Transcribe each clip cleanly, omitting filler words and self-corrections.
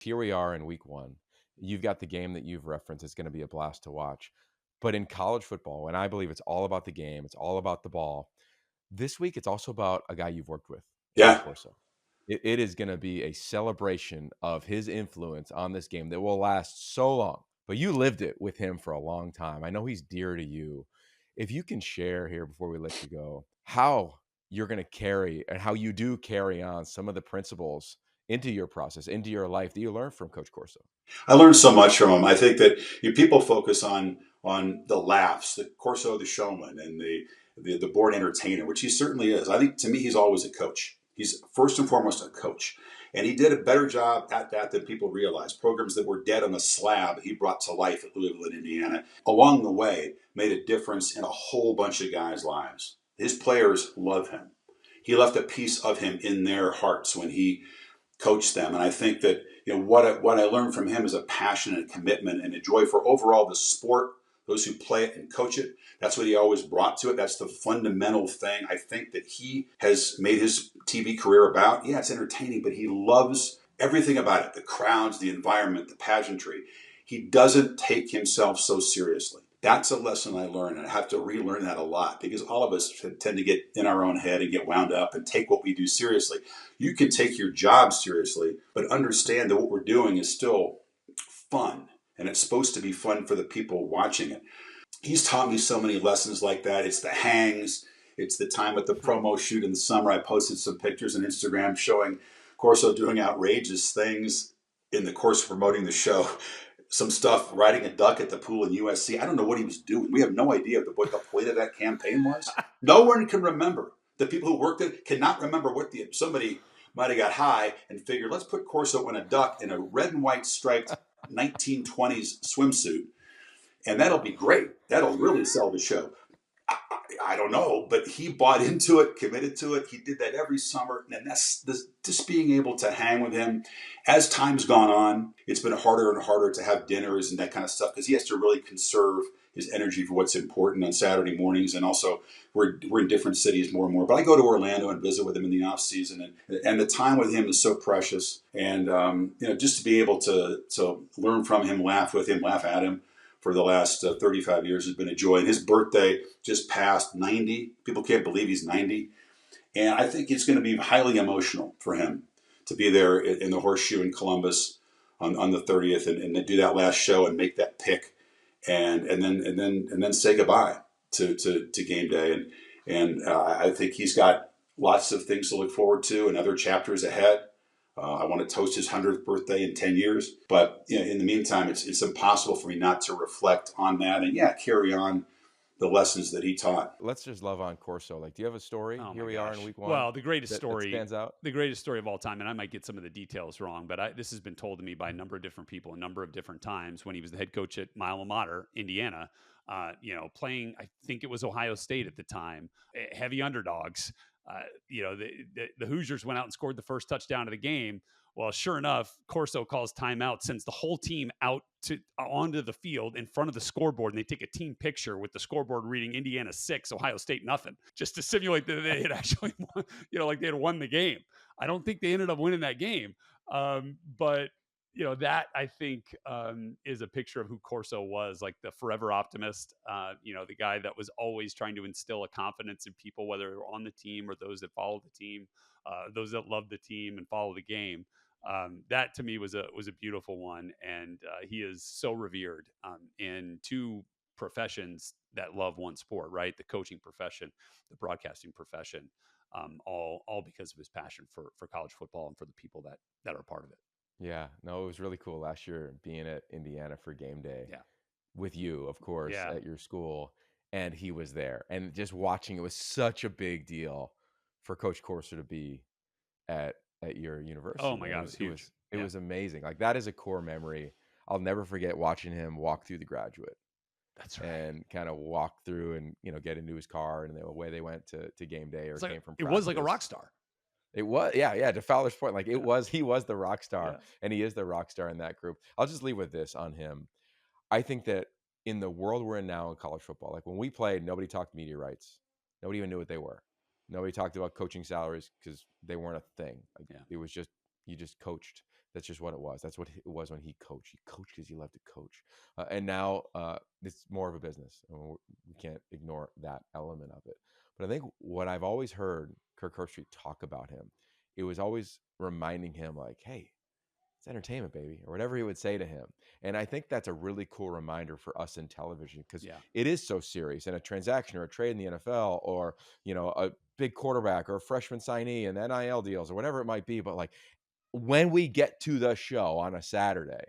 Here we are in week 1. You've got the game that you've referenced. It's going to be a blast to watch. But in college football, and I believe it's all about the game, it's all about the ball. This week, it's also about a guy you've worked with, Lee Yeah. Corso. It is going to be a celebration of his influence on this game that will last so long. But you lived it with him for a long time. I know he's dear to you. If you can share here before we let you go, how you're going to carry and how you do carry on some of the principles into your process, into your life that you learned from Coach Corso. I learned so much from him. I think that people focus on the laughs, the Corso, the showman, and the board entertainer, which he certainly is. I think to me, he's always a coach. He's first and foremost a coach, and he did a better job at that than people realize. Programs that were dead on a slab, he brought to life at Louisville and Indiana. Along the way, made a difference in a whole bunch of guys' lives. His players love him. He left a piece of him in their hearts when he coach them. And I think that what I learned from him is a passion and a commitment and a joy for overall the sport, those who play it and coach it. That's what he always brought to it. That's the fundamental thing I think that he has made his TV career about. Yeah, it's entertaining, but he loves everything about it, the crowds, the environment, the pageantry. He doesn't take himself so seriously. That's a lesson I learned, and I have to relearn that a lot because all of us tend to get in our own head and get wound up and take what we do seriously. You can take your job seriously, but understand that what we're doing is still fun, and it's supposed to be fun for the people watching it. He's taught me so many lessons like that. It's the hangs. It's the time at the promo shoot in the summer. I posted some pictures on Instagram showing Corso doing outrageous things in the course of promoting the show. Some stuff riding a duck at the pool in USC. I don't know what he was doing. We have no idea what the point of that campaign was. No one can remember. The people who worked it cannot remember what somebody might have got high and figured, let's put Corso in a duck in a red and white striped 1920s swimsuit, and that'll be great. That'll really sell the show. I don't know, but he bought into it, committed to it. He did that every summer, and that's just being able to hang with him. As time's gone on, it's been harder and harder to have dinners and that kind of stuff because he has to really conserve his energy for what's important on Saturday mornings, and also we're in different cities more and more. But I go to Orlando and visit with him in the off season, and the time with him is so precious. And just to be able to learn from him, laugh with him, laugh at him for the last 35 years has been a joy. And his birthday just passed 90. People can't believe he's 90. And I think it's going to be highly emotional for him to be there in the Horseshoe in Columbus on the 30th and do that last show and make that pick and then say goodbye to game day. And I think he's got lots of things to look forward to and other chapters ahead. I want to toast his 100th birthday in 10 years. But in the meantime, it's impossible for me not to reflect on that and, carry on the lessons that he taught. Let's just love on Corso. Like, do you have a story? Oh Here my we are gosh. in week 1. Well, the greatest that story stands out. The greatest story of all time, and I might get some of the details wrong, but this has been told to me by a number of different people, a number of different times when he was the head coach at my alma mater, Indiana. Playing, I think it was Ohio State at the time, heavy underdogs. The Hoosiers went out and scored the first touchdown of the game. Well, sure enough, Corso calls timeout, sends the whole team out onto the field in front of the scoreboard, and they take a team picture with the scoreboard reading Indiana 6, Ohio State nothing, just to simulate that they had actually won, like they had won the game. I don't think they ended up winning that game, but that I think is a picture of who Corso was, like the forever optimist, the guy that was always trying to instill a confidence in people, whether they're on the team or those that follow the team, those that love the team and follow the game. That to me was a beautiful one. And he is so revered in two professions that love one sport, right? The coaching profession, the broadcasting profession, all because of his passion for college football and for the people that are part of it. Yeah, no, it was really cool last year being at Indiana for game day. Yeah. With you, of course, Yeah. at your school, and he was there. And just watching, it was such a big deal for Coach Corso to be at your university. Oh my God, it was huge. It was amazing. Like, that is a core memory. I'll never forget watching him walk through the Graduate. That's right. And kind of walk through and get into his car and away they went to game day or came from practice. It was like a rock star. It was, yeah. To Fowler's point, like he was the rock star, and he is the rock star in that group. I'll just leave with this on him. I think that in the world we're in now in college football, like when we played, nobody talked media rights. Nobody even knew what they were. Nobody talked about coaching salaries because they weren't a thing. It was just, you just coached. That's just what it was. That's what it was when he coached. He coached because he loved to coach. And now it's more of a business. I mean, we can't ignore that element of it. But I think what I've always heard Kirk Herbstreit talk about him, it was always reminding him like, hey, it's entertainment, baby, or whatever he would say to him. And I think that's a really cool reminder for us in television because Yeah. it is so serious. And a transaction or a trade in the NFL, or a big quarterback or a freshman signee and NIL deals or whatever it might be. But like when we get to the show on a Saturday,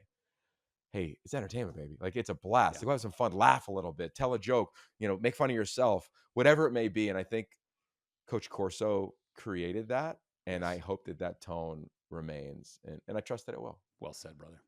hey, it's entertainment, baby. Like it's a blast. Yeah. Like, go have some fun, laugh a little bit, tell a joke, make fun of yourself, whatever it may be. And I think Coach Corso created that, and I Yes. hope that tone remains, and I trust that it will. Well said, brother.